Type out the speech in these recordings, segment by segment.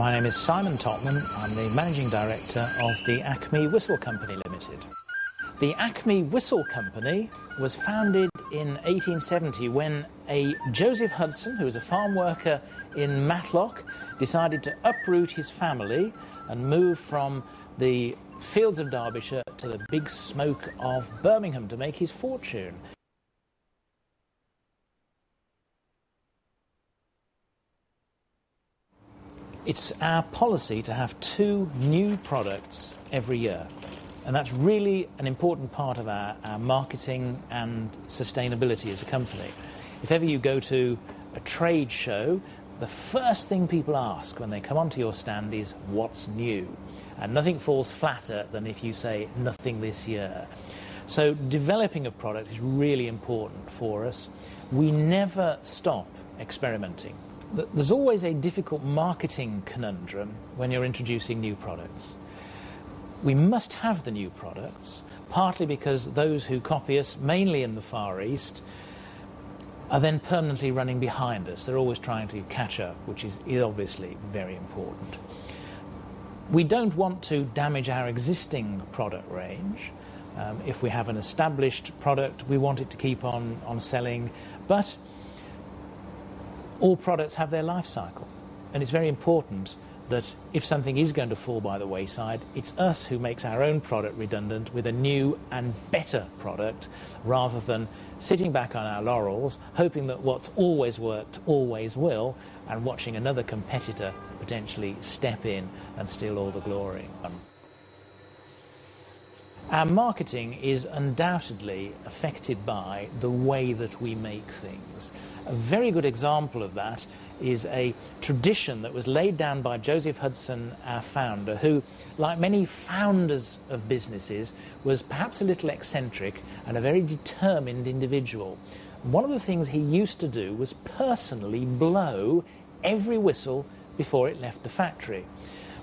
My name is Simon Topman. I'm the Managing Director of the Acme Whistle Company Limited. The Acme Whistle Company was founded in 1870 when a Joseph Hudson, who was a farm worker in Matlock, decided to uproot his family and move from the fields of Derbyshire to the big smoke of Birmingham to make his fortune. It's our policy to have 2 new products every year, and that's really an important part of our marketing and sustainability as a company. If ever you go to a trade show, the first thing people ask when they come onto your stand is, what's new? And nothing falls flatter than if you say, nothing this year. So developing a product is really important for us. We never stop experimenting. There's always a difficult marketing conundrum when you're introducing new products. We must have the new products, partly because those who copy us, mainly in the Far East, are then permanently running behind us. They're always trying to catch up, which is obviously very important. We don't want to damage our existing product range. If we have an established product, we want it to keep on selling, but all products have their life cycle, and it's very important that if something is going to fall by the wayside, it's us who makes our own product redundant with a new and better product, rather than sitting back on our laurels, hoping that what's always worked always will, and watching another competitor potentially step in and steal all the glory. Our marketing is undoubtedly affected by the way that we make things. A very good example of that is a tradition that was laid down by Joseph Hudson, our founder, who, like many founders of businesses, was perhaps a little eccentric and a very determined individual. One of the things he used to do was personally blow every whistle before it left the factory.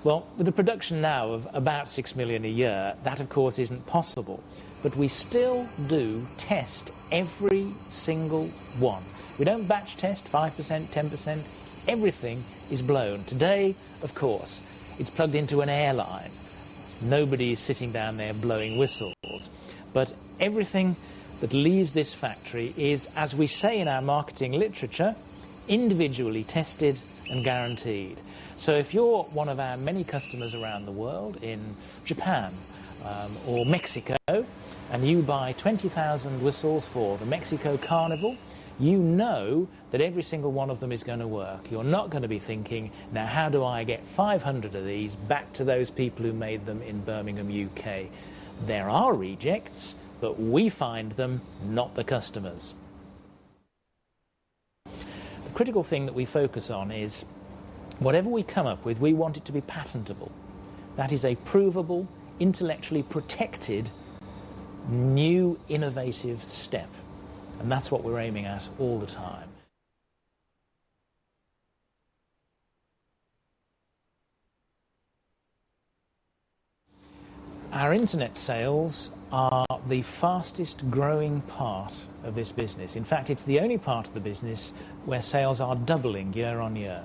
Well, with the production now of about 6 million a year, that of course isn't possible. But we still do test every single one. We don't batch test 5%, 10%. Everything is blown. Today, of course, it's plugged into an airline. Nobody is sitting down there blowing whistles. But everything that leaves this factory is, as we say in our marketing literature, individually tested and guaranteed. So if you're one of our many customers around the world, in Japan or Mexico, and you buy 20,000 whistles for the Mexico Carnival, you know that every single one of them is going to work. You're not going to be thinking, now how do I get 500 of these back to those people who made them in Birmingham, UK? There are rejects, but we find them, not the customers. The critical thing that we focus on is, whatever we come up with, we want it to be patentable. That is a provable, intellectually protected, new, innovative step. And that's what we're aiming at all the time. Our internet sales are the fastest growing part of this business. In fact, it's the only part of the business where sales are doubling year on year.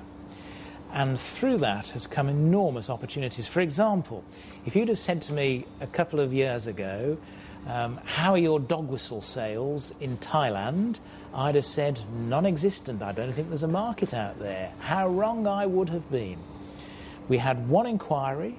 And through that has come enormous opportunities. For example, if you'd have said to me a couple of years ago, how are your dog whistle sales in Thailand? I'd have said non-existent. I don't think there's a market out there. How wrong I would have been. We had one inquiry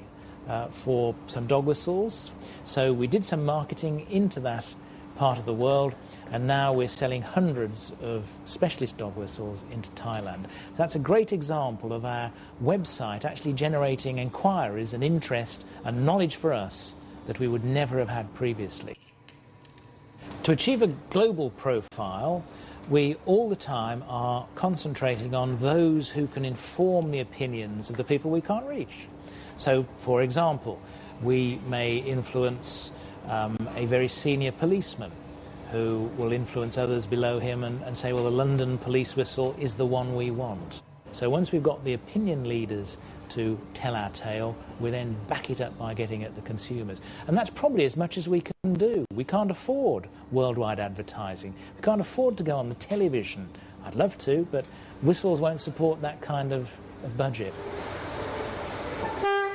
for some dog whistles, so we did some marketing into that part of the world, and now we're selling hundreds of specialist dog whistles into Thailand. So that's a great example of our website actually generating inquiries and interest and knowledge for us that we would never have had previously. To achieve a global profile, we all the time are concentrating on those who can inform the opinions of the people we can't reach. So, for example, we may influence a very senior policeman who will influence others below him and say, well, the London police whistle is the one we want. So once we've got the opinion leaders to tell our tale, we then back it up by getting at the consumers. And that's probably as much as we can do. We can't afford worldwide advertising. We can't afford to go on the television. I'd love to, but whistles won't support that kind of budget. you.